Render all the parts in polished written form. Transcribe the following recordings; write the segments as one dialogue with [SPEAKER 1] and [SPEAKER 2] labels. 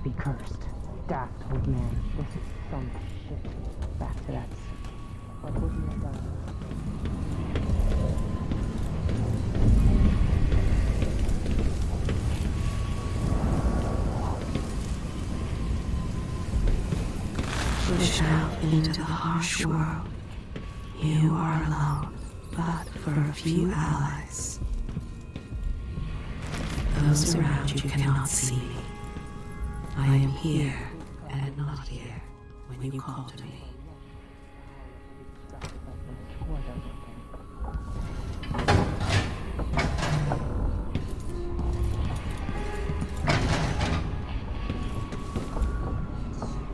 [SPEAKER 1] be cursed. Daft old man. This is some shit. Back to that. What wasn't it about?
[SPEAKER 2] Push out into the harsh world. You are alone, but for a few allies. Those around you cannot see me. I am here and not here when you call to me.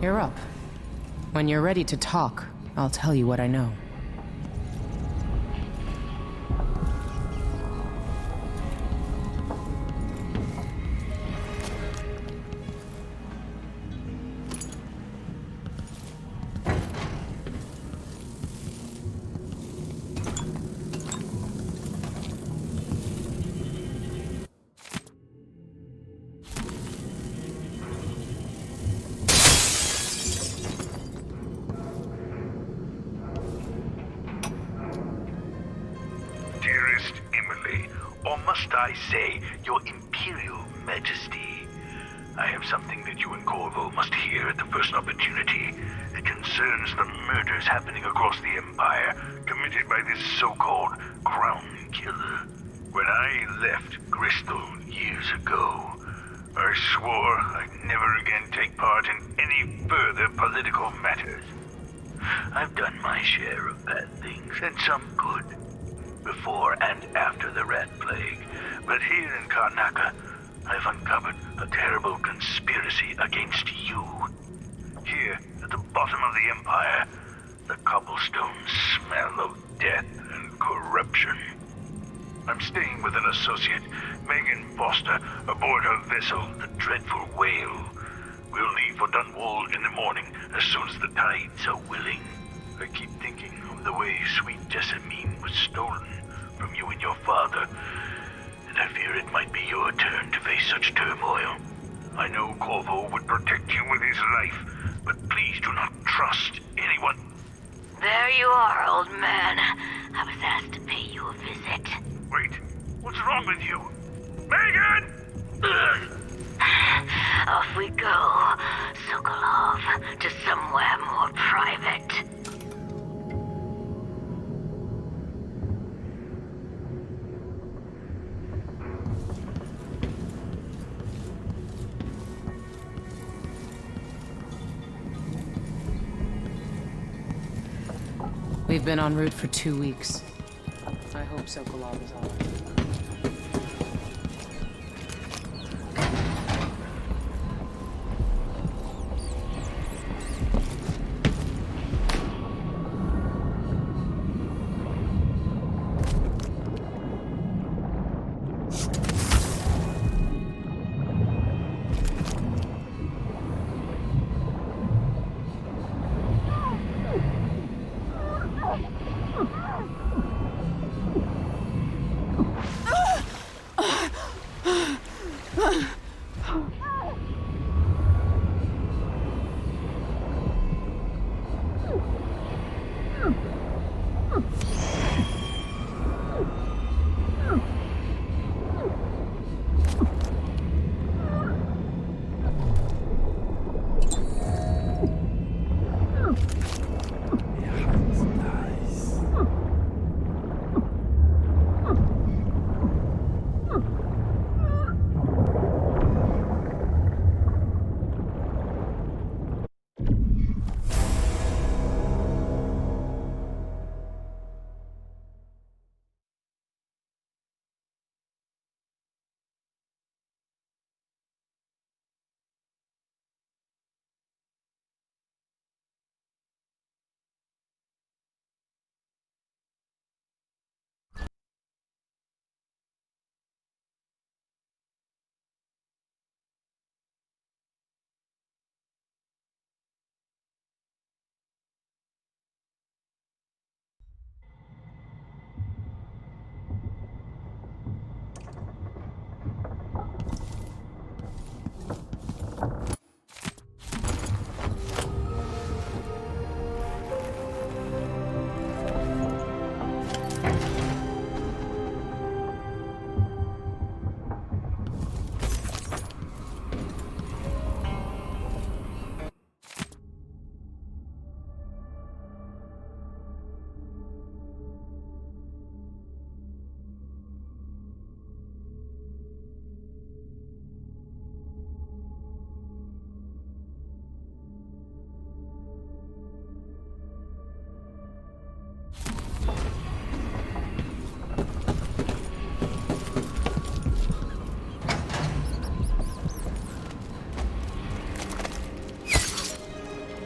[SPEAKER 1] You're up. When you're ready to talk, I'll tell you what I know.
[SPEAKER 3] Must I say, Your Imperial Majesty, I have something that you and Corvo must hear at the first opportunity. It concerns the murders happening across the Empire, committed by this so-called Crown Killer. When I left Crystal years ago, I swore I'd never again take part in any further political matters. I've done my share of bad things, and some good, before and after the Rat Plague. But here in Karnaca, I've uncovered a terrible conspiracy against you. Here, at the bottom of the Empire, the cobblestones smell of death and corruption. I'm staying with an associate, Megan Foster, aboard her vessel, the Dreadful Whale. We'll leave for Dunwall in the morning, as soon as the tides are willing. I keep thinking of the way sweet Jessamine was stolen from you and your father, and I fear it might be your turn to face such turmoil. I know Corvo would protect you with his life, but please do not trust anyone.
[SPEAKER 4] There you are, old man. I was asked to pay you a visit.
[SPEAKER 3] Wait, what's wrong with you? Megan!
[SPEAKER 4] Off we go, Sokolov, to somewhere more private.
[SPEAKER 1] We've been en route for 2 weeks. I hope Sokolov is all right.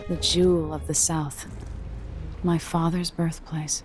[SPEAKER 5] The jewel of the South. My father's birthplace.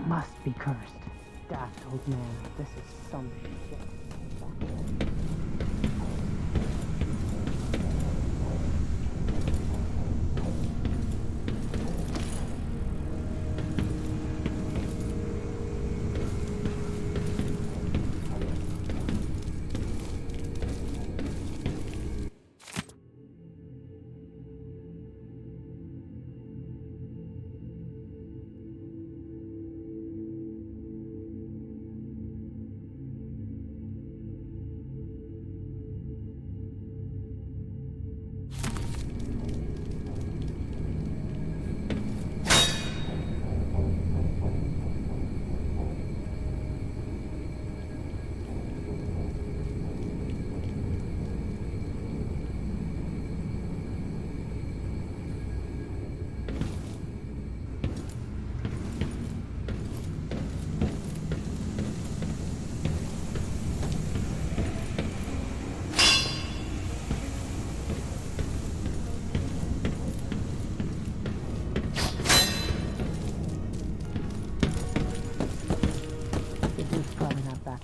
[SPEAKER 1] Must be cursed. Daft old man, this is some shit.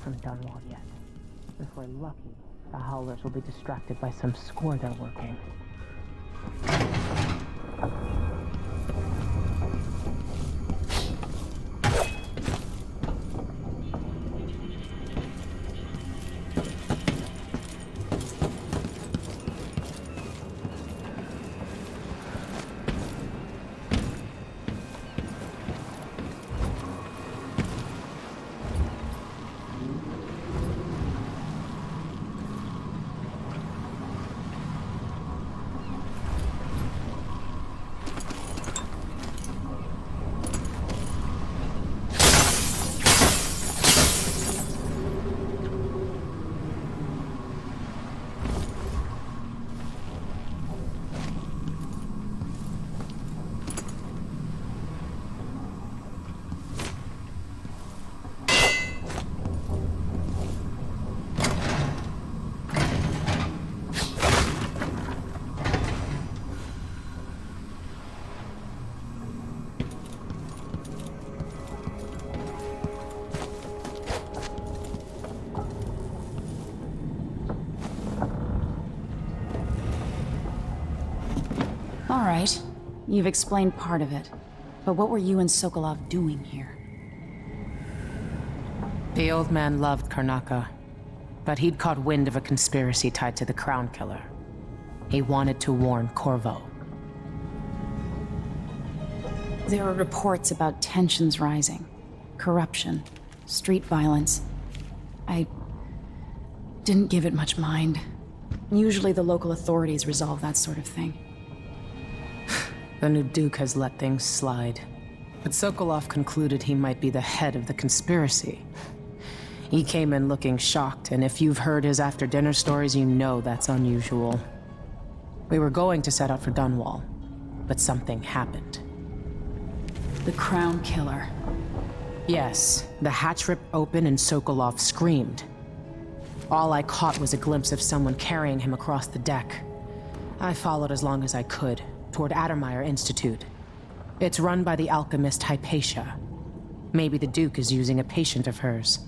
[SPEAKER 1] From Dunwall yet. If we're lucky, the Howlers will be distracted by some score they're working.
[SPEAKER 5] All right. You've explained part of it. But what were you and Sokolov doing here?
[SPEAKER 1] The old man loved Karnaka. But he'd caught wind of a conspiracy tied to the Crown Killer. He wanted to warn Corvo.
[SPEAKER 5] There were reports about tensions rising, corruption, street violence. I didn't give it much mind. Usually the local authorities resolve that sort of thing.
[SPEAKER 1] The new Duke has let things slide. But Sokolov concluded he might be the head of the conspiracy. He came in looking shocked, and if you've heard his after-dinner stories, you know that's unusual. We were going to set out for Dunwall, but something happened.
[SPEAKER 5] The Crown Killer.
[SPEAKER 1] Yes, the hatch ripped open and Sokolov screamed. All I caught was a glimpse of someone carrying him across the deck. I followed as long as I could, toward Addermeyer Institute. It's run by the alchemist Hypatia. Maybe the Duke is using a patient of hers,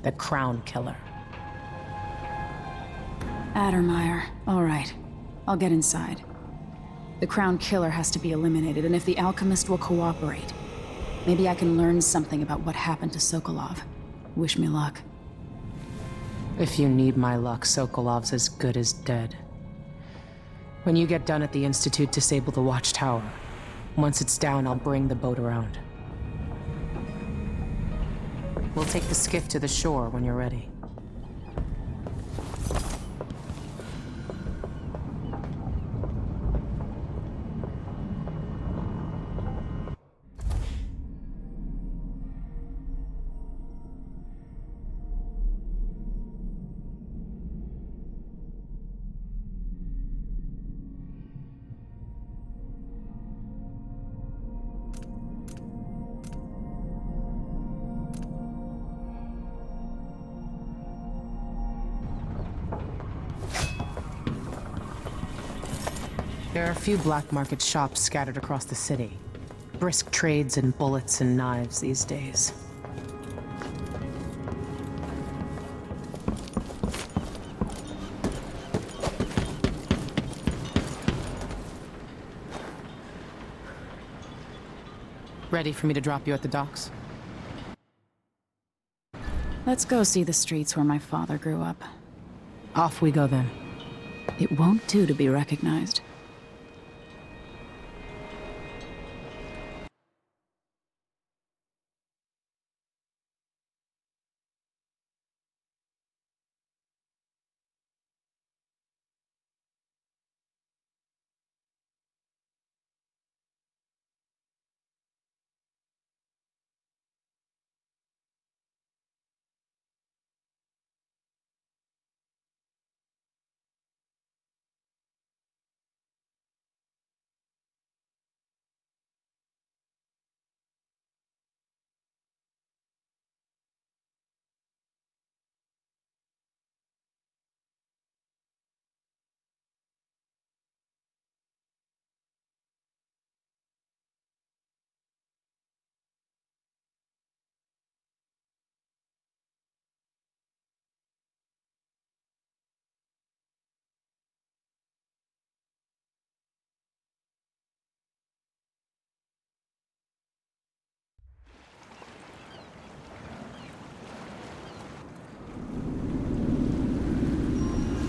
[SPEAKER 1] the Crown Killer.
[SPEAKER 5] Addermeyer. All right. I'll get inside. The Crown Killer has to be eliminated, and if the alchemist will cooperate, maybe I can learn something about what happened to Sokolov. Wish me luck.
[SPEAKER 1] If you need my luck, Sokolov's as good as dead. When you get done at the Institute, disable the watchtower. Once it's down, I'll bring the boat around. We'll take the skiff to the shore when you're ready. There are a few black market shops scattered across the city. Brisk trades in bullets and knives these days. Ready for me to drop you at the docks?
[SPEAKER 5] Let's go see the streets where my father grew up.
[SPEAKER 1] Off we go then.
[SPEAKER 5] It won't do to be recognized.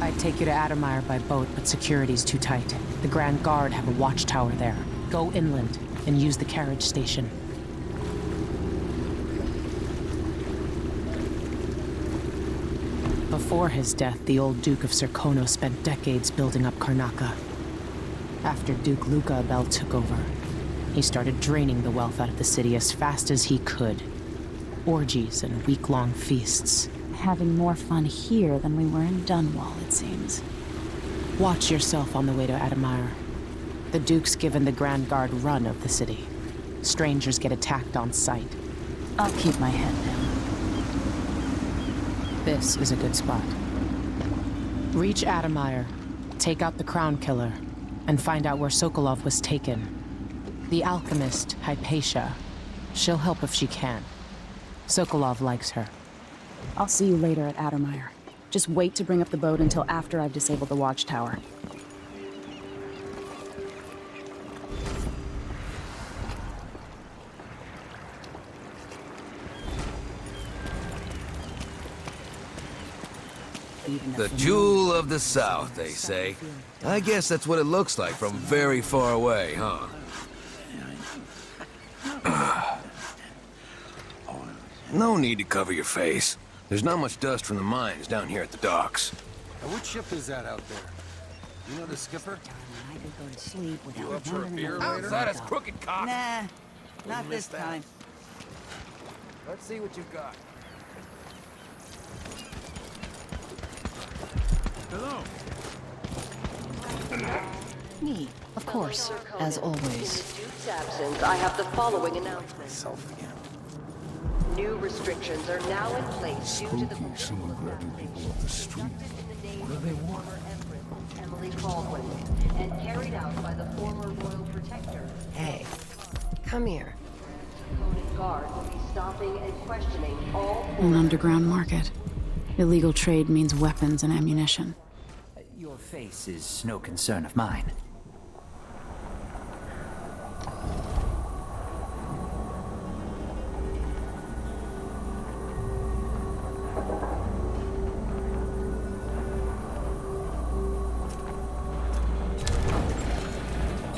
[SPEAKER 1] I'd take you to Addermeyer by boat, but security's too tight. The Grand Guard have a watchtower there. Go inland and use the carriage station. Before his death, the old Duke of Serkono spent decades building up Karnaca. After Duke Luca Abel took over, he started draining the wealth out of the city as fast as he could. Orgies and week-long feasts.
[SPEAKER 5] Having more fun here than we were in Dunwall, it seems.
[SPEAKER 1] Watch yourself on the way to Addermeyer. The Duke's given the Grand Guard run of the city. Strangers get attacked on sight.
[SPEAKER 5] I'll keep my head down.
[SPEAKER 1] This is a good spot. Reach Addermeyer, take out the Crown Killer, and find out where Sokolov was taken. The alchemist, Hypatia. She'll help if she can. Sokolov likes her.
[SPEAKER 5] I'll see you later at Addermeyer. Just wait to bring up the boat until after I've disabled the watchtower.
[SPEAKER 6] The jewel of the South, they say. I guess that's what it looks like from very far away, huh? No need to cover your face. There's not much dust from the mines down here at the docks.
[SPEAKER 7] Now, what ship is that out there? You know the skipper?
[SPEAKER 2] I could go to sleep without
[SPEAKER 7] You up for a
[SPEAKER 2] wondering
[SPEAKER 7] beer
[SPEAKER 2] about
[SPEAKER 7] later?
[SPEAKER 6] That is crooked cock.
[SPEAKER 2] Nah, not this time.
[SPEAKER 6] Let's see what you've got.
[SPEAKER 7] Hello.
[SPEAKER 5] Me, of course, as always.
[SPEAKER 8] In the Duke's absence, I have the following announcement.
[SPEAKER 7] Myself again.
[SPEAKER 8] New restrictions are now in place due to the
[SPEAKER 7] Someone grabbing people off the street.
[SPEAKER 8] What do they want? Emily Baldwin, and carried out by the former royal protector.
[SPEAKER 9] Hey, come here.
[SPEAKER 8] Conan Guard will be stopping and questioning all.
[SPEAKER 5] An underground market. Illegal trade means weapons and ammunition.
[SPEAKER 10] Your face is no concern of mine.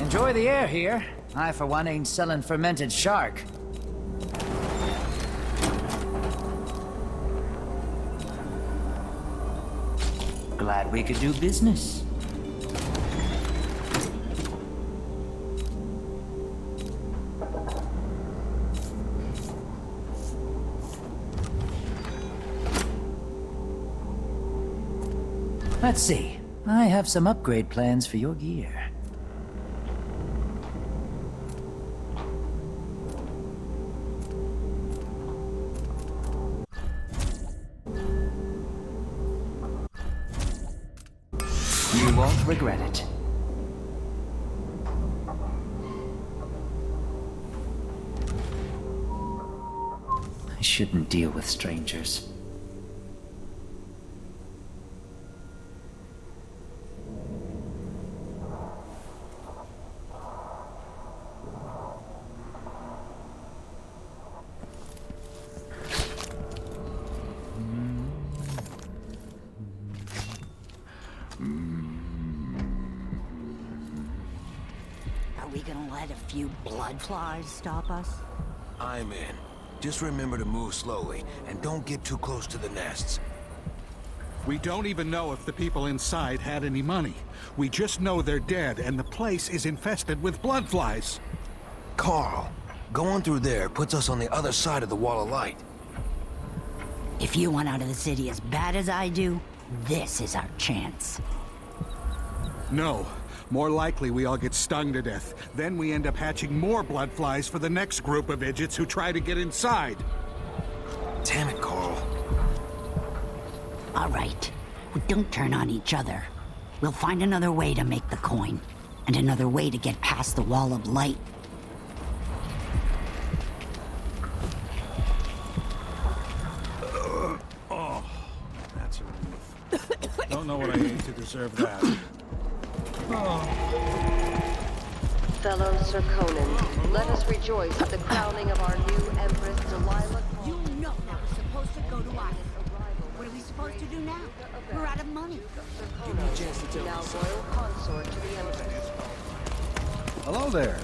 [SPEAKER 10] Enjoy the air here. I, for one, ain't selling fermented shark. Glad we could do business. Let's see. I have some upgrade plans for your gear. You won't regret it. I shouldn't deal with strangers.
[SPEAKER 2] Are we gonna let a few blood flies stop us?
[SPEAKER 6] I'm in. Just remember to move slowly, and don't get too close to the nests.
[SPEAKER 11] We don't even know if the people inside had any money. We just know they're dead, and the place is infested with blood flies.
[SPEAKER 6] Carl, going through there puts us on the other side of the wall of light.
[SPEAKER 2] If you want out of the city as bad as I do, this is our chance.
[SPEAKER 11] No. More likely we all get stung to death. Then we end up hatching more blood flies for the next group of idiots who try to get inside.
[SPEAKER 6] Damn it, Carl.
[SPEAKER 2] All right. Well, don't turn on each other. We'll find another way to make the coin. And another way to get past the wall of light.
[SPEAKER 11] That's a relief. Don't know what I ate to deserve that.
[SPEAKER 8] Fellow Sir Conan, let us rejoice at the crowning of our new Empress Delilah.
[SPEAKER 2] You know that we're supposed to go to us. What are we supposed to do now? We're out of money.
[SPEAKER 8] Give me a chance to tell now royal consort to the Empress.
[SPEAKER 7] Hello there.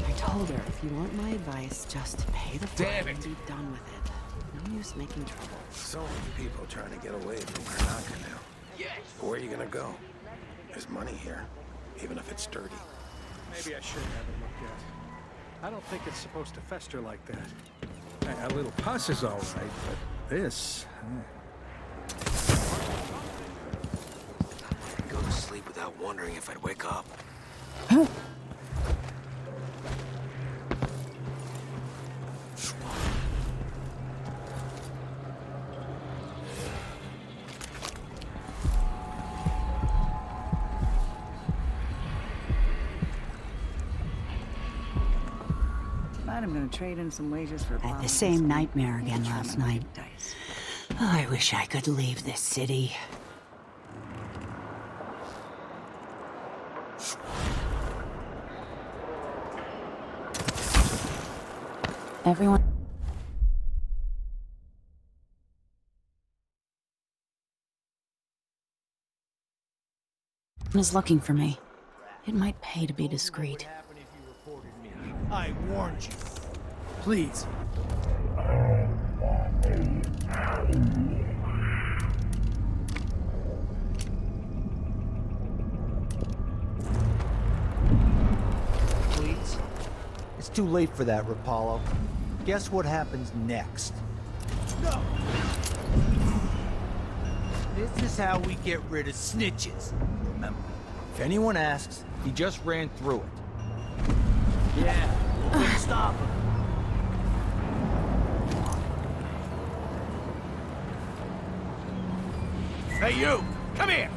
[SPEAKER 9] I told her if you want my advice, just pay the fine
[SPEAKER 6] Damn it.
[SPEAKER 9] and be done with it. No use making trouble.
[SPEAKER 7] So many people trying to get away from Karnaka now.
[SPEAKER 6] Yes.
[SPEAKER 7] Where are you gonna go? There's money here, even if it's dirty.
[SPEAKER 11] Maybe I should have it looked at. I don't think it's supposed to fester like that. A little pus is all right, but this...
[SPEAKER 6] I'd go to sleep without wondering if I'd wake up.
[SPEAKER 9] I'm gonna trade in some wages for
[SPEAKER 2] I had the same nightmare again last night. Oh, I wish I could leave this city.
[SPEAKER 5] Everyone... is looking for me. It might pay to be discreet.
[SPEAKER 12] I warned you. Please.
[SPEAKER 13] Please? It's too late for that, Rapallo. Guess what happens next?
[SPEAKER 12] No!
[SPEAKER 13] This is how we get rid of snitches. Remember, if anyone asks, he just ran through it.
[SPEAKER 12] Yeah, we couldn't stop him.
[SPEAKER 3] Hey, you! Come here!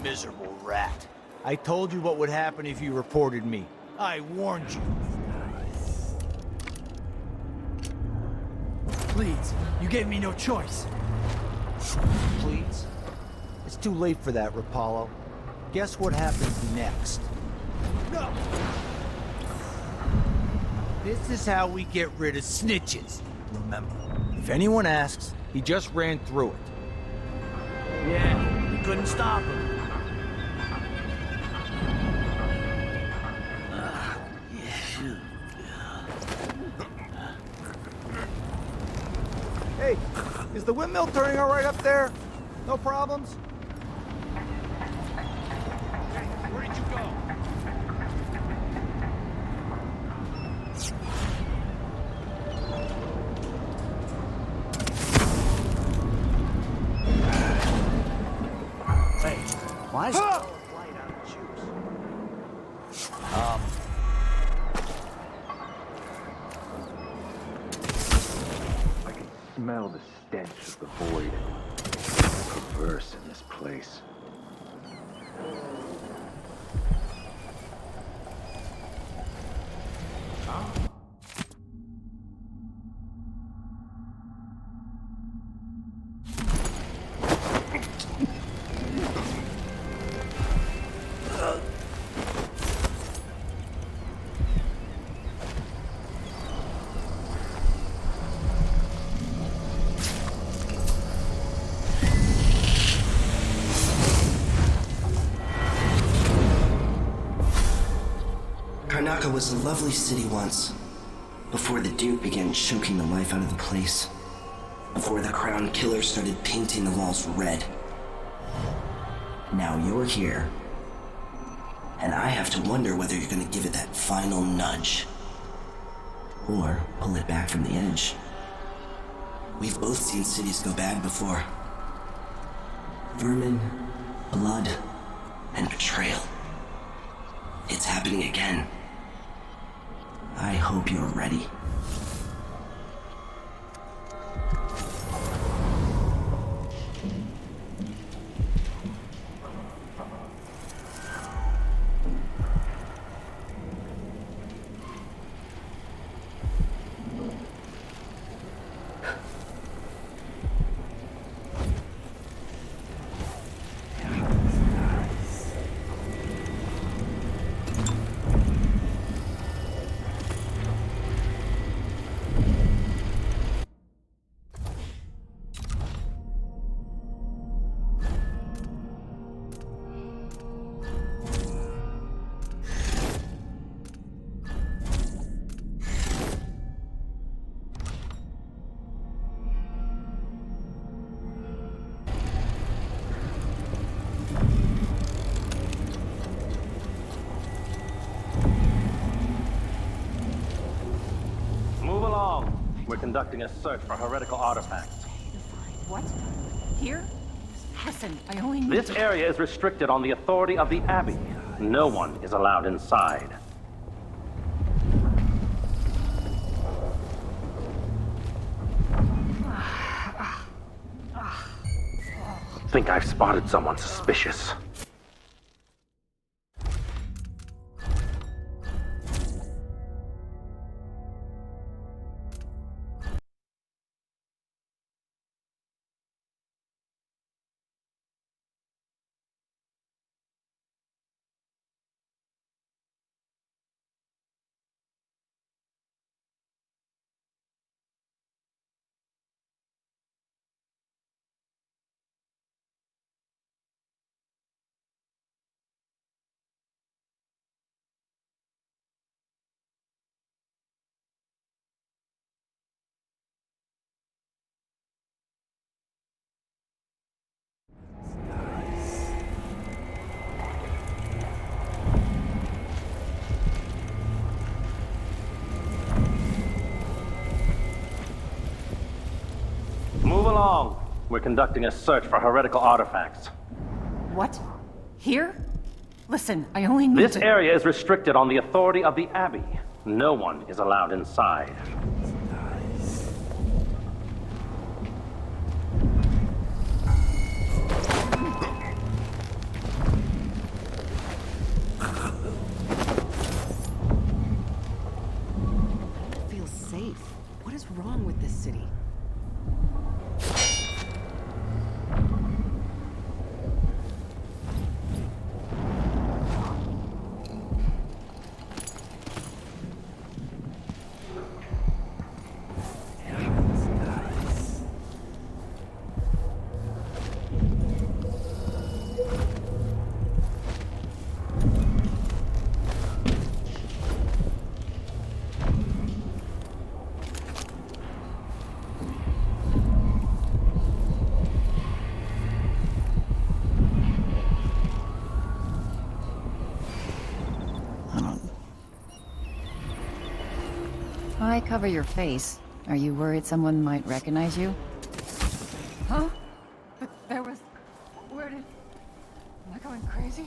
[SPEAKER 13] Miserable rat. I told you what would happen if you reported me. I warned you.
[SPEAKER 12] Please, you gave me no choice.
[SPEAKER 13] Please? It's too late for that, Rapallo. Guess what happens next?
[SPEAKER 12] No!
[SPEAKER 13] This is how we get rid of snitches. Remember, if anyone asks, he just ran through it.
[SPEAKER 12] Yeah, we couldn't stop him.
[SPEAKER 13] Hey, is the windmill turning all right up there? No problems?
[SPEAKER 3] Hey, where did you go?
[SPEAKER 12] Hey, why is light out of
[SPEAKER 3] I can smell the stench of the void. Perverse in this place.
[SPEAKER 14] Karnaca was a lovely city once, before the Duke began choking the life out of the place, before the Crown Killer started painting the walls red. Now you're here, and I have to wonder whether you're gonna give it that final nudge, or pull it back from the edge. We've both seen cities go bad before. Vermin, blood, and betrayal. It's happening again. I hope you're ready.
[SPEAKER 15] We're conducting a search for heretical artifacts.
[SPEAKER 9] What? Here? Listen, I only need
[SPEAKER 15] This area is restricted on the authority of the Abbey. No one is allowed inside. Think I've spotted someone suspicious. Move along. We're conducting a search for heretical artifacts.
[SPEAKER 9] What? Here? Listen, I only need
[SPEAKER 15] This area is restricted on the authority of the Abbey. No one is allowed inside.
[SPEAKER 9] I don't feel safe. What is wrong with this city?
[SPEAKER 16] Why cover your face? Are you worried someone might recognize you?
[SPEAKER 9] Huh? But there was... Where did... Am I going crazy?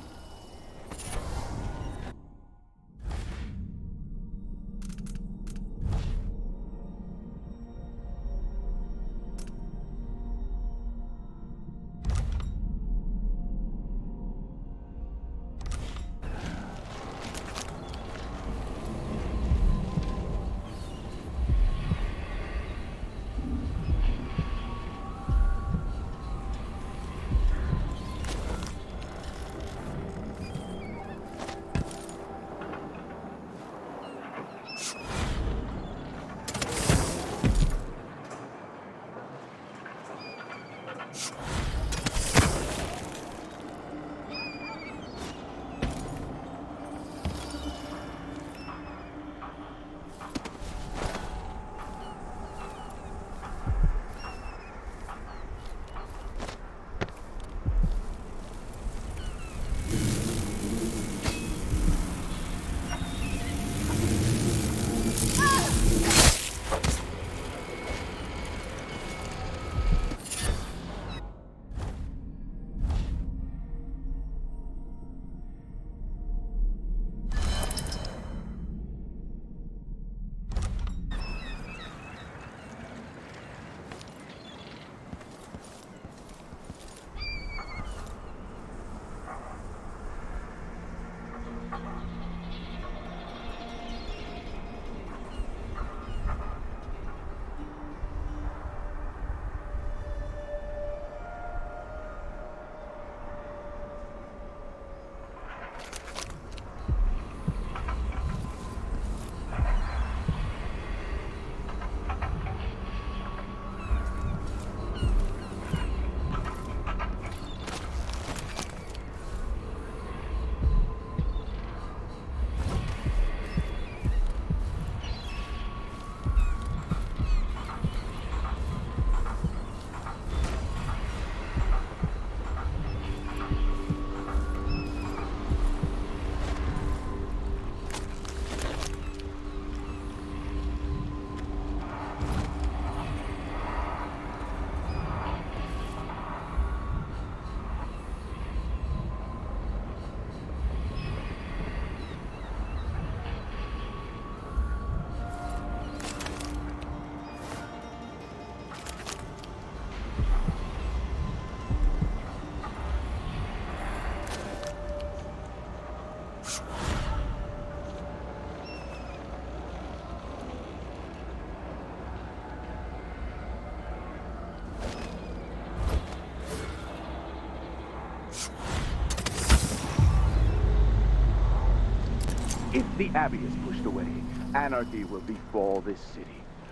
[SPEAKER 17] the Abbey is pushed away, anarchy will befall this city.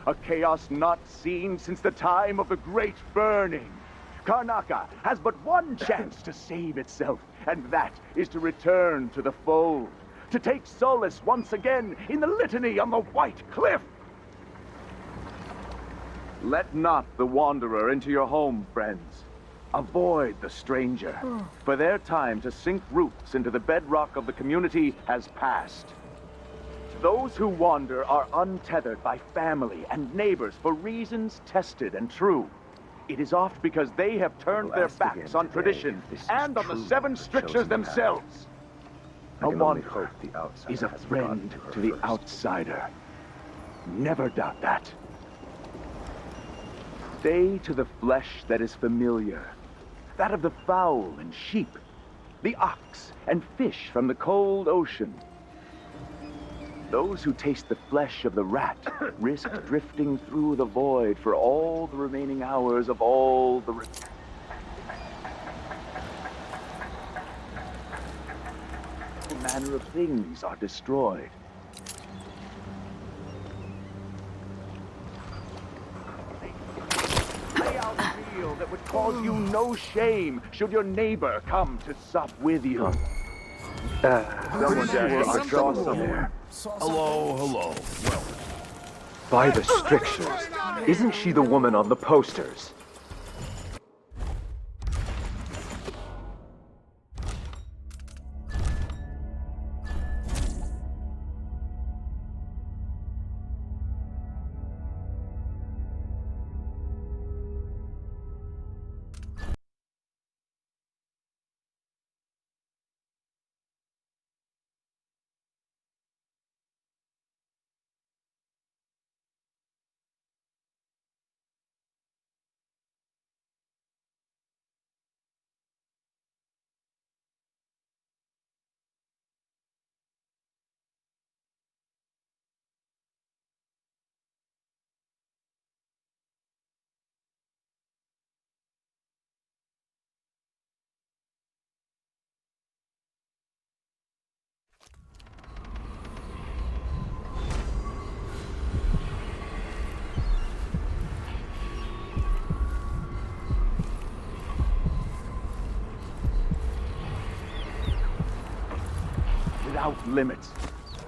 [SPEAKER 17] A chaos not seen since the time of the Great Burning. Karnaca has but one chance to save itself, and that is to return to the fold, to take solace once again in the litany on the White Cliff. Let not the wanderer into your home, friends. Avoid the stranger, for their time to sink roots into the bedrock of the community has passed. Those who wander are untethered by family and neighbors for reasons tested and true. It is oft because they have turned their backs on tradition and on the seven strictures themselves. A wanderer is a friend to the outsider. Never doubt that. Stay to the flesh that is familiar, that of the fowl and sheep, the ox and fish from the cold ocean. Those who taste the flesh of the rat risk drifting through the void for all the remaining hours of all the manner of things are destroyed. Lay out a meal that would cause you no shame should your neighbor come to sup with you. Someone I saw somewhere.
[SPEAKER 18] Hello. Well, by the strictures, isn't she the woman on the posters?
[SPEAKER 17] Without limits.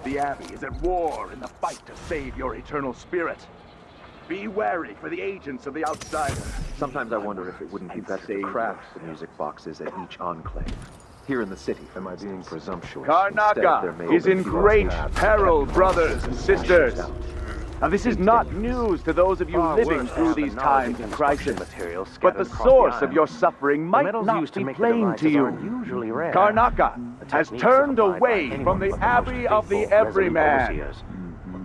[SPEAKER 17] The Abbey is at war in the fight to save your eternal spirit. Be wary for the agents of the outsider.
[SPEAKER 18] Sometimes I wonder if it wouldn't be better to craft the music boxes at each enclave. Here in the city, am I being presumptuous?
[SPEAKER 17] Karnaca is in great peril, brothers and sisters. Now, this is not news to those of you living through these times of crisis, but the source of your suffering might not be plain to you. Karnaca has turned away from the Abbey of the Everyman.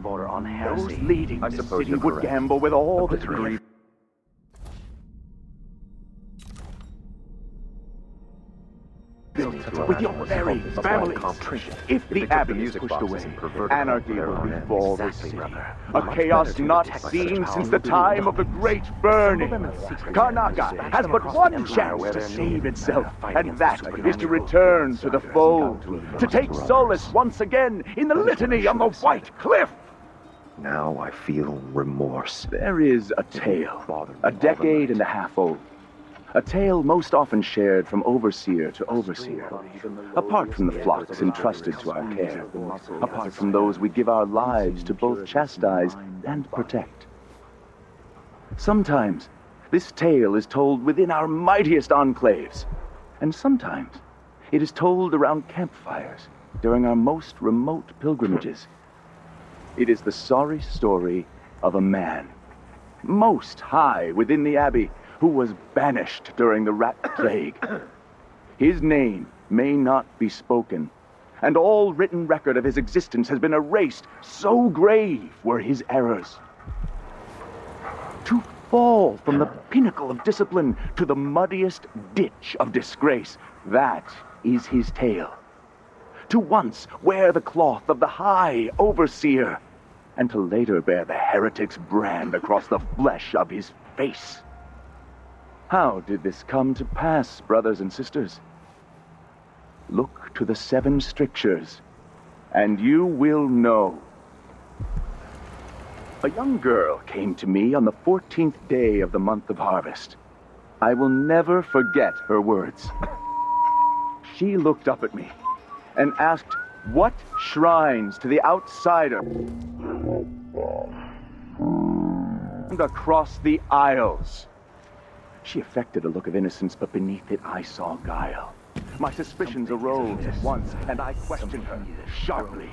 [SPEAKER 17] Those leading this city would gamble with all the grief. With your very families. If the Abbey is pushed away, anarchy will befall this city. A chaos not seen since the time of the Great Burning. Karnaca has but one chance to save itself, and that is to return to the fold, to take solace once again in the litany on the White Cliff.
[SPEAKER 18] Now I feel remorse.
[SPEAKER 17] There is a tale, a decade and a half old. A tale most often shared from overseer to overseer, apart from the flocks entrusted to our care, apart from those we give our lives to both chastise and protect. Sometimes this tale is told within our mightiest enclaves, and sometimes it is told around campfires during our most remote pilgrimages. It is the sorry story of a man, most high within the Abbey, who was banished during the rat plague. His name may not be spoken, and all written record of his existence has been erased, so grave were his errors. To fall from the pinnacle of discipline to the muddiest ditch of disgrace, that is his tale. To once wear the cloth of the high overseer, and to later bear the heretic's brand across the flesh of his face. How did this come to pass, brothers and sisters? Look to the seven strictures and you will know. A young girl came to me on the 14th day of the month of harvest. I will never forget her words. She looked up at me and asked, "What shrines to the outsider across the aisles?" She affected a look of innocence, but beneath it I saw guile. My suspicions arose at once, and I questioned her sharply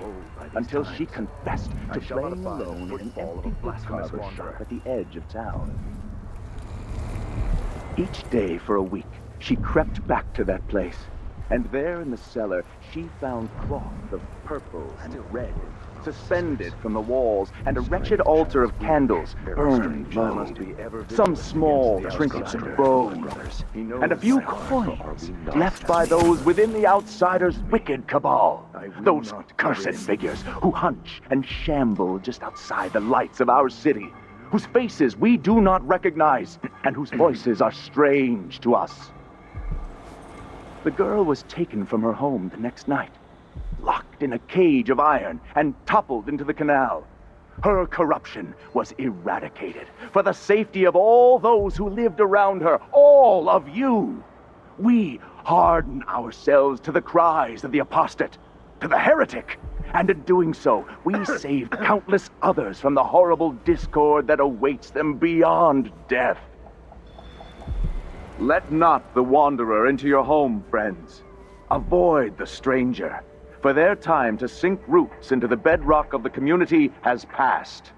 [SPEAKER 17] until she confessed to playing alone in an empty bookcarver shop at the edge of town. Each day for a week, she crept back to that place, and there in the cellar she found cloth of purple and red, suspended from the walls, and a wretched altar of candles burned low. Some small trinkets of bones, and a few coins left by those within the outsider's wicked cabal. Those cursed figures who hunch and shamble just outside the lights of our city, whose faces we do not recognize, and whose voices are strange to us. The girl was taken from her home the next night, locked in a cage of iron, and toppled into the canal. Her corruption was eradicated for the safety of all those who lived around her, all of you. We harden ourselves to the cries of the apostate, to the heretic, and in doing so, we save countless others from the horrible discord that awaits them beyond death. Let not the wanderer into your home, friends. Avoid the stranger, for their time to sink roots into the bedrock of the community has passed.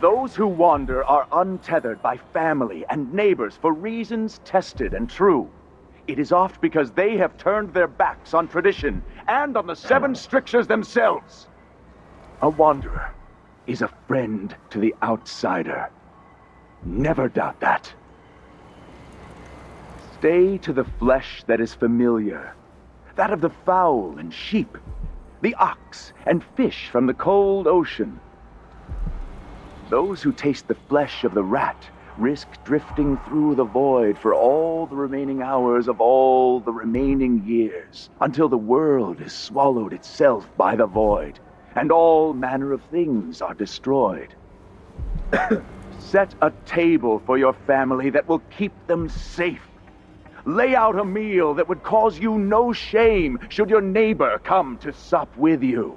[SPEAKER 17] Those who wander are untethered by family and neighbors for reasons tested and true. It is oft because they have turned their backs on tradition and on the 7 strictures themselves. A wanderer is a friend to the outsider. Never doubt that. Stay to the flesh that is familiar, that of the fowl and sheep, the ox and fish from the cold ocean. Those who taste the flesh of the rat risk drifting through the void for all the remaining hours of all the remaining years, until the world is swallowed itself by the void, and all manner of things are destroyed. Set a table for your family that will keep them safe. Lay out a meal that would cause you no shame should your neighbor come to sup with you.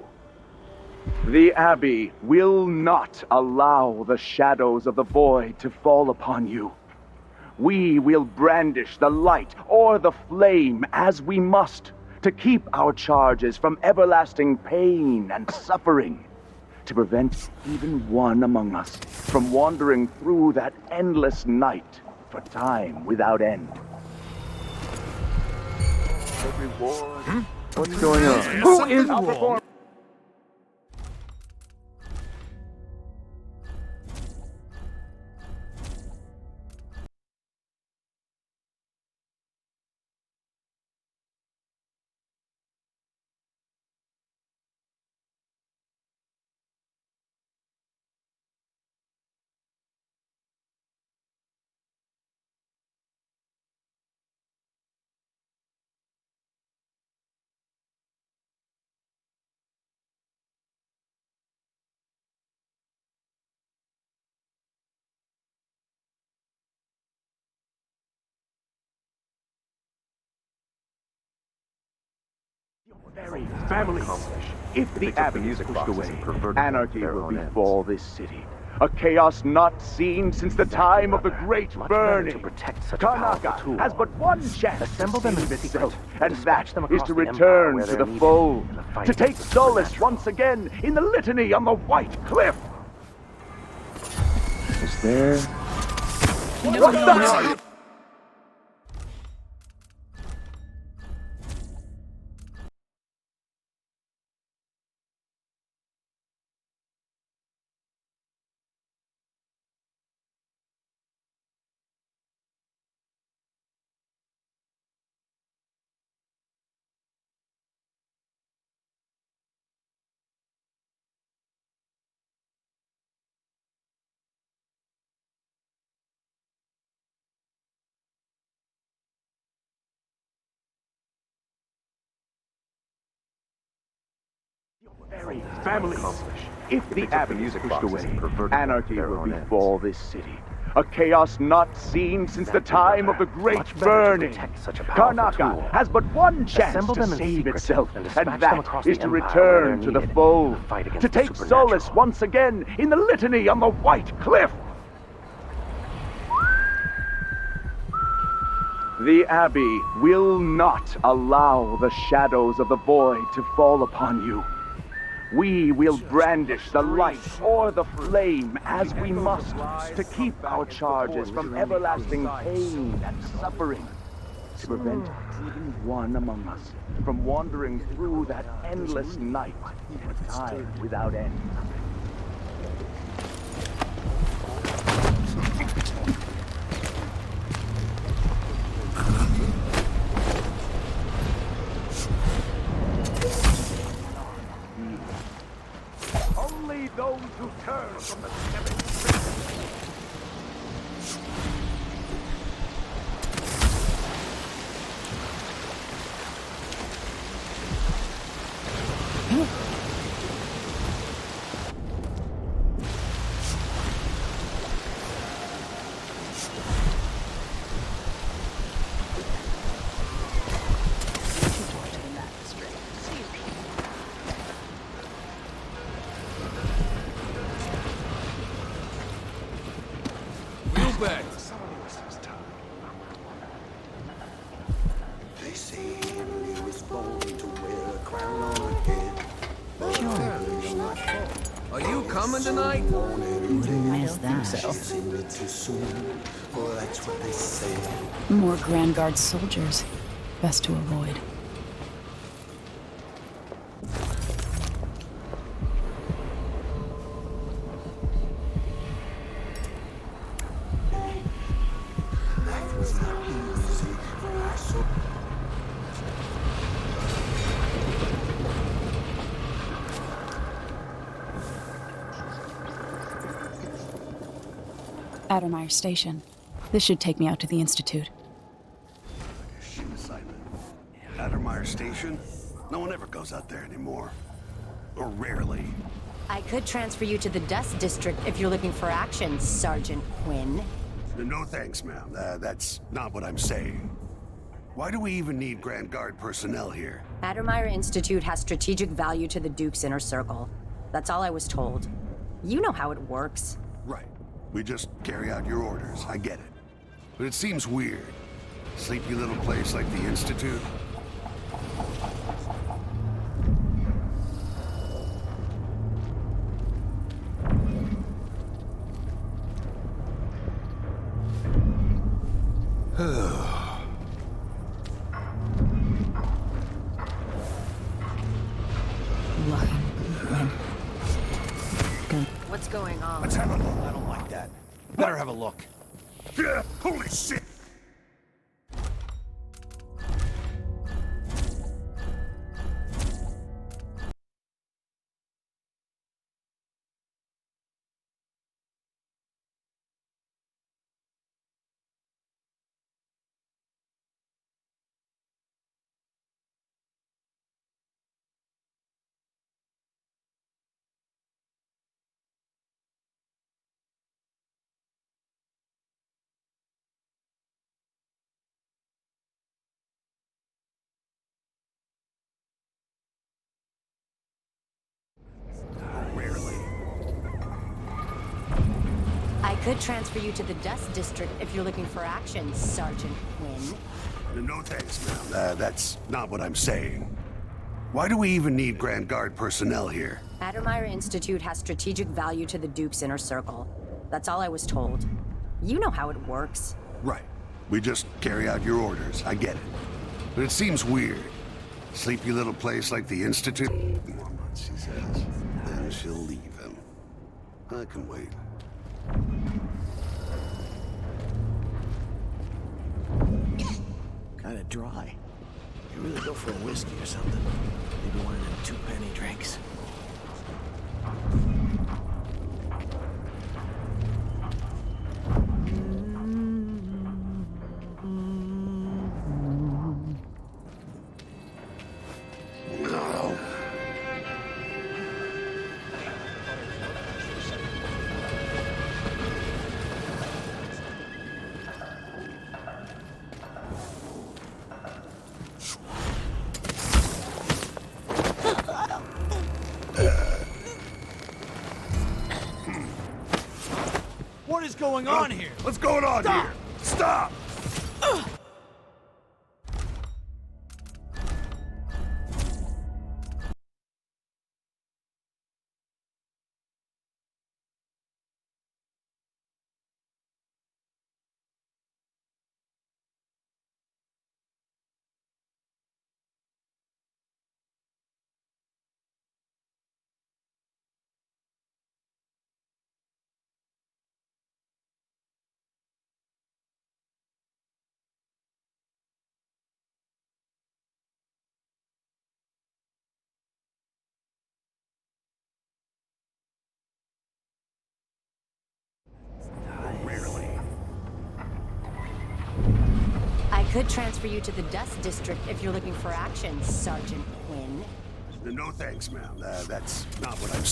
[SPEAKER 17] The Abbey will not allow the shadows of the void to fall upon you. We will brandish the light or the flame as we must to keep our charges from everlasting pain and suffering, to prevent even one among us from wandering through that endless night for time without end. Reward. What's going on? Who is outperforming? Very families. If the Abbey is pushed away, anarchy will befall this city. A chaos not seen since the time of the Great Burning. Karnaca has but one chance to save itself, and that is to return to the fold, to take solace once again in the litany on the White Cliff. Is there... What's that? very families. If the
[SPEAKER 18] They took the
[SPEAKER 17] Abbey is
[SPEAKER 18] music
[SPEAKER 17] pushed
[SPEAKER 18] boxes
[SPEAKER 17] away,
[SPEAKER 18] and perverted them
[SPEAKER 17] anarchy
[SPEAKER 18] to their
[SPEAKER 17] will
[SPEAKER 18] own ends.
[SPEAKER 17] befall this city. A chaos not seen since the
[SPEAKER 18] That'd be
[SPEAKER 17] time
[SPEAKER 18] better.
[SPEAKER 17] of the Great
[SPEAKER 18] Much better to
[SPEAKER 17] Burning.
[SPEAKER 18] protect such a powerful
[SPEAKER 17] Karnaca
[SPEAKER 18] tool.
[SPEAKER 17] has but one chance
[SPEAKER 18] Assemble
[SPEAKER 17] to
[SPEAKER 18] them in
[SPEAKER 17] save
[SPEAKER 18] secret
[SPEAKER 17] itself,
[SPEAKER 18] and
[SPEAKER 17] and
[SPEAKER 18] dispatch them
[SPEAKER 17] that
[SPEAKER 18] across
[SPEAKER 17] is
[SPEAKER 18] the
[SPEAKER 17] to
[SPEAKER 18] Empire where
[SPEAKER 17] return
[SPEAKER 18] they're
[SPEAKER 17] to the
[SPEAKER 18] needed
[SPEAKER 17] fold,
[SPEAKER 18] to fight against
[SPEAKER 17] to
[SPEAKER 18] the
[SPEAKER 17] take solace
[SPEAKER 18] supernatural.
[SPEAKER 17] once again in the litany on the White Cliff. The Abbey will not allow the shadows of the void to fall upon you. We will brandish the light or the flame as we must to keep our charges from everlasting pain and suffering, to prevent even one among us from wandering through that endless night and time without end. Only those who turn from the seven
[SPEAKER 6] Back.
[SPEAKER 7] They say Emily was born to wear a crown on her head.
[SPEAKER 6] Are you coming tonight?
[SPEAKER 16] Wouldn't miss that.
[SPEAKER 7] She's in it too soon. Well, that's what they say.
[SPEAKER 5] More Grand Guard soldiers. Best to avoid.
[SPEAKER 7] Life was not easy. I saw.
[SPEAKER 5] Addermeyer Station. This should take me out to the Institute.
[SPEAKER 19] Shit assignment. Addermeyer Station? No one ever goes out there anymore. Or rarely.
[SPEAKER 4] I could transfer you to the Dust District if you're looking for action, Sergeant Quinn.
[SPEAKER 19] No thanks, ma'am. That's not what I'm saying. Why do we even need Grand Guard personnel here?
[SPEAKER 4] Addermeyer Institute has strategic value to the Duke's inner circle. That's all I was told. You know how it works.
[SPEAKER 19] Right. We just carry out your orders. I get it. But it seems weird. Sleepy little place like the Institute.
[SPEAKER 4] What's going on?
[SPEAKER 19] Let's have a look. I don't like that. Better have a look. Yeah, holy shit!
[SPEAKER 4] I could transfer you to the Dust District if you're looking for action, Sergeant Quinn.
[SPEAKER 19] No thanks, ma'am. That's not what I'm saying. Why do we even need Grand Guard personnel here?
[SPEAKER 4] Addermeyer Institute has strategic value to the Duke's inner circle. That's all I was told. You know how it works.
[SPEAKER 19] Right. We just carry out your orders. I get it. But it seems weird. Sleepy little place like the Institute. More months, she says. Then she'll leave him. I can wait.
[SPEAKER 12] Kinda dry. You really go for a whiskey or something. Maybe one of them two-penny drinks.
[SPEAKER 13] What is going on here?
[SPEAKER 19] What's going on here? Stop!
[SPEAKER 4] I could transfer you to the Dust District if you're looking for action, Sergeant Quinn.
[SPEAKER 19] No thanks, ma'am. That's not what I'm...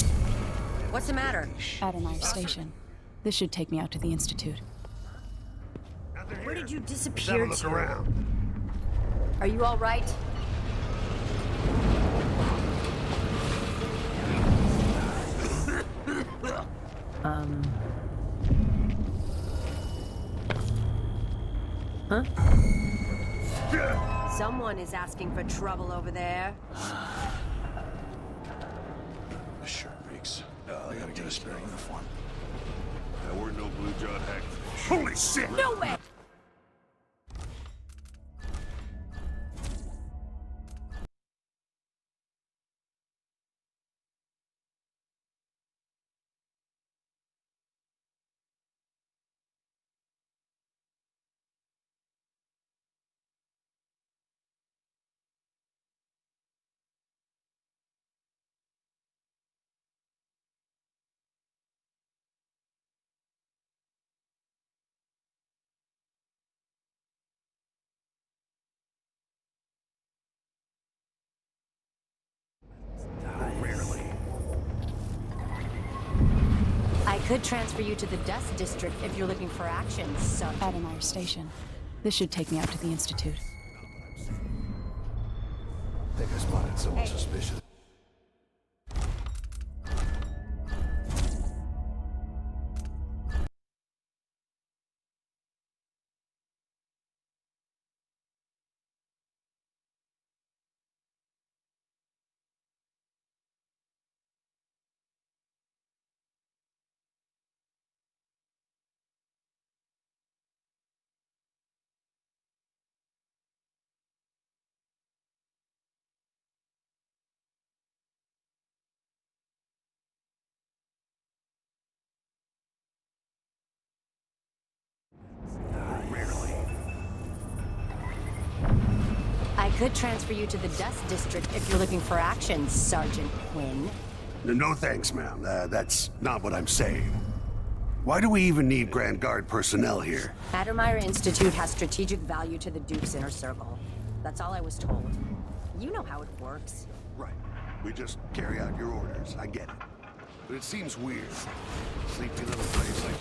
[SPEAKER 4] What's the matter?
[SPEAKER 5] Adamir Station. This should take me out to the Institute.
[SPEAKER 4] Where did you
[SPEAKER 19] Have
[SPEAKER 4] disappear
[SPEAKER 19] a look
[SPEAKER 4] to?
[SPEAKER 19] around.
[SPEAKER 4] Are you all right? Huh? Someone is asking for trouble over there.
[SPEAKER 18] This shirt reeks. I gotta get a spare uniform.
[SPEAKER 19] That weren't no blue-jawed hackfish. Holy shit!
[SPEAKER 4] No way! I could transfer you to the Dust District if you're looking for action, Sergeant.
[SPEAKER 5] Adamir Station. This should take me out to the Institute.
[SPEAKER 18] Think I spotted someone suspicious.
[SPEAKER 4] I could transfer you to the Dust District if you're looking for action, Sergeant Quinn.
[SPEAKER 19] No thanks, ma'am. That's not what I'm saying. Why do we even need Grand Guard personnel here?
[SPEAKER 4] Adamir Institute has strategic value to the Duke's inner circle. That's all I was told. You know how it works.
[SPEAKER 19] Right. We just carry out your orders. I get it. But it seems weird. Sleepy little place like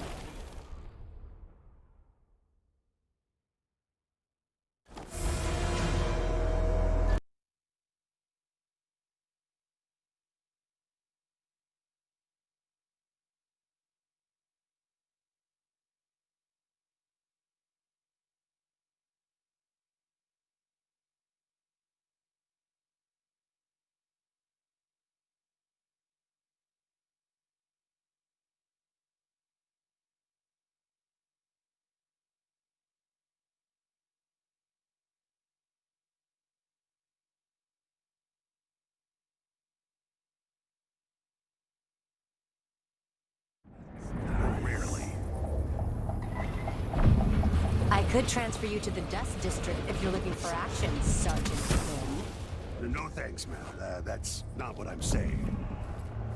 [SPEAKER 4] I could transfer you to the Dust District if you're looking for action, Sergeant Quinn.
[SPEAKER 19] No thanks, ma'am. That's not what I'm saying.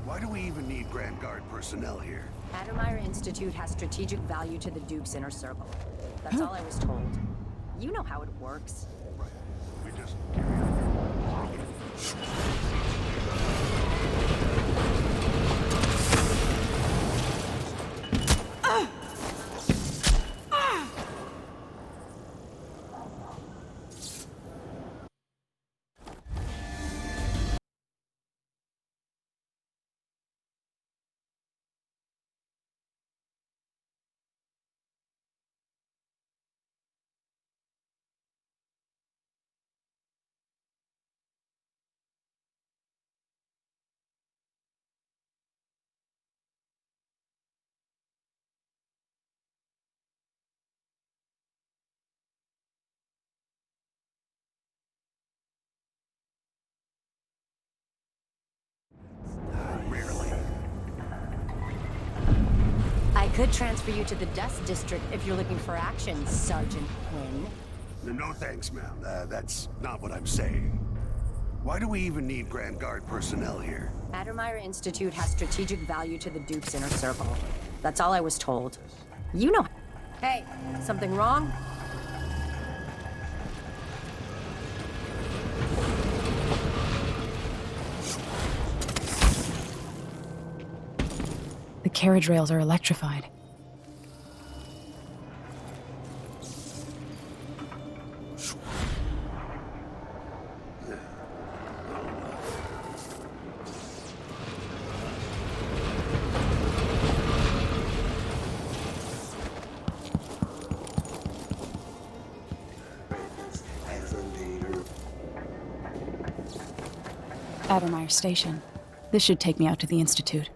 [SPEAKER 19] Why do we even need Grand Guard personnel here?
[SPEAKER 4] Adamir Institute has strategic value to the Duke's inner circle. That's all I was told. You know how it works.
[SPEAKER 19] Right. We just carry out.
[SPEAKER 4] could transfer you to the Dust District if you're looking for action, Sergeant Quinn.
[SPEAKER 19] No thanks, ma'am. That's not what I'm saying. Why do we even need Grand Guard personnel here?
[SPEAKER 4] Addermeyer Institute has strategic value to the Duke's inner circle. That's all I was told. You know. Hey, something wrong?
[SPEAKER 5] The carriage rails are electrified. Addermeyer Station. This should take me out to the Institute.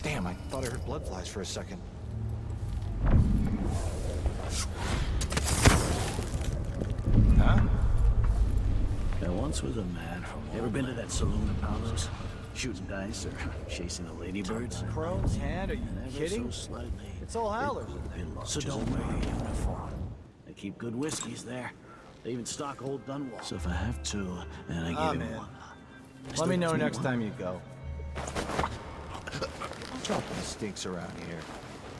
[SPEAKER 13] Damn, I thought I heard blood flies for a second. Huh?
[SPEAKER 12] There once was a man. Ever been to that saloon Apollo's? Shooting dice or chasing the ladybirds?
[SPEAKER 13] Crone's hand? Are you kidding?
[SPEAKER 12] So slightly.
[SPEAKER 13] It's all howlers.
[SPEAKER 12] So don't wear your uniform. They keep good whiskeys there. They even stock Old Dunwall. So if I have two, and I give him
[SPEAKER 13] man.
[SPEAKER 12] one.
[SPEAKER 13] Let me know next time you go. Something stinks around here.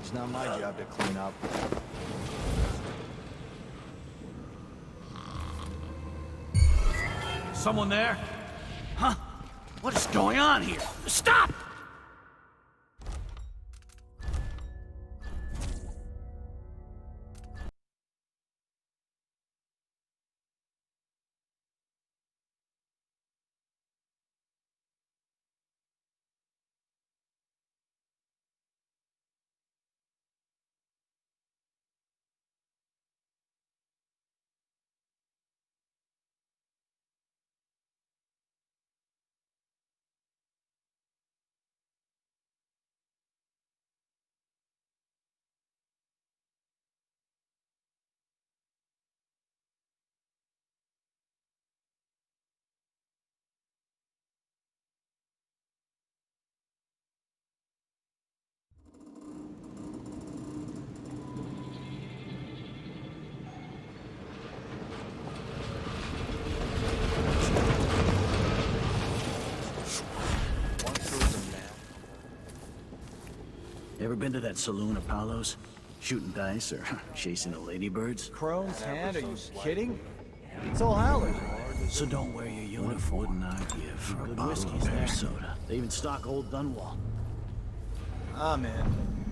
[SPEAKER 13] It's not my job to clean up.
[SPEAKER 12] Someone there? Huh? What is going on here? Stop! Ever been to that saloon Apollo's? Shooting dice or chasing the ladybirds?
[SPEAKER 13] Crone's hand? Are you kidding? It's all howlers.
[SPEAKER 12] So don't wear your uniform. What wouldn't I give for good whiskeys there? Soda. They even stock Old Dunwall.
[SPEAKER 13] Ah, man.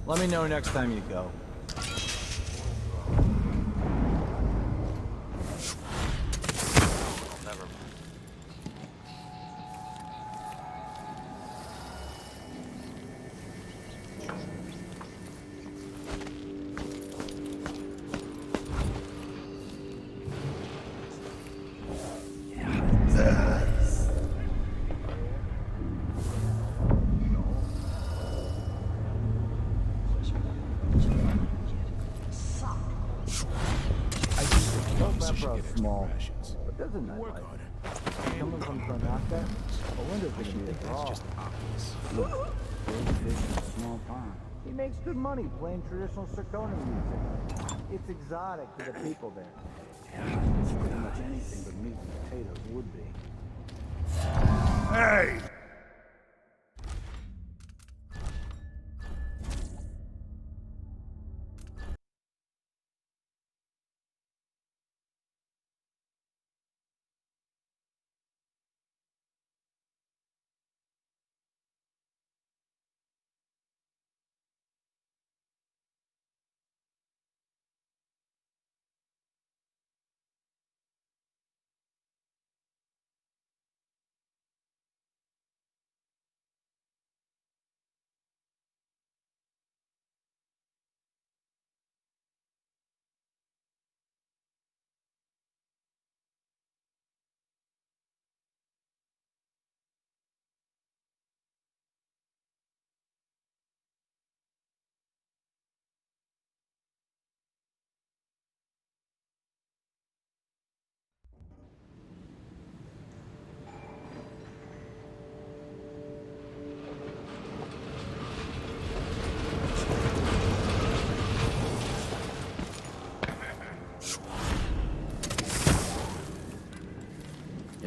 [SPEAKER 13] Let me know next time you go. Small, but there's a nightlife. Coming from Granada, a window's gonna be a draw. That's just obvious. Look, big fish in a small pond. He makes good money playing traditional Serkonan music. It's exotic to the people there. It's pretty much anything but meat and potatoes would be.
[SPEAKER 19] Hey!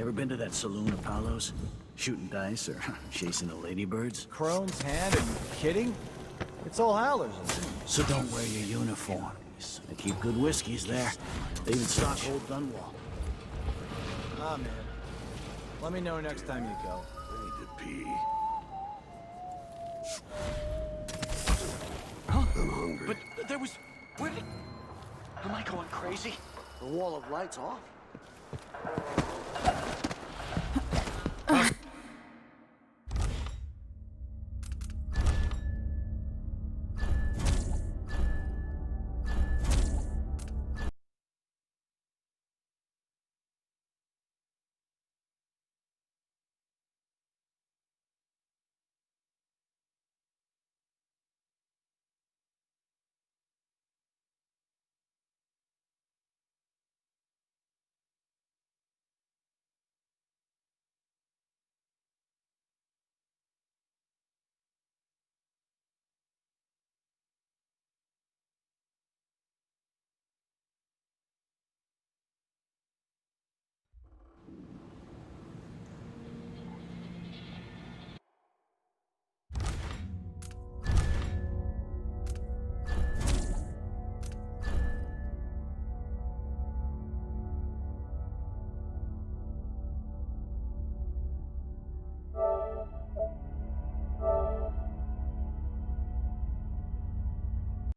[SPEAKER 12] Ever been to that saloon of Paolo's? Shooting dice or chasing the ladybirds?
[SPEAKER 13] Crone's hand, are you kidding? It's all howlers.
[SPEAKER 12] So don't wear your uniforms. They keep good whiskeys there. They even stock old Dunwall.
[SPEAKER 13] Ah, man. Let me know next time you go.
[SPEAKER 19] I need to pee.
[SPEAKER 12] Huh?
[SPEAKER 19] I'm hungry.
[SPEAKER 12] But there was... Where did... Am I going crazy?
[SPEAKER 7] The wall of lights off.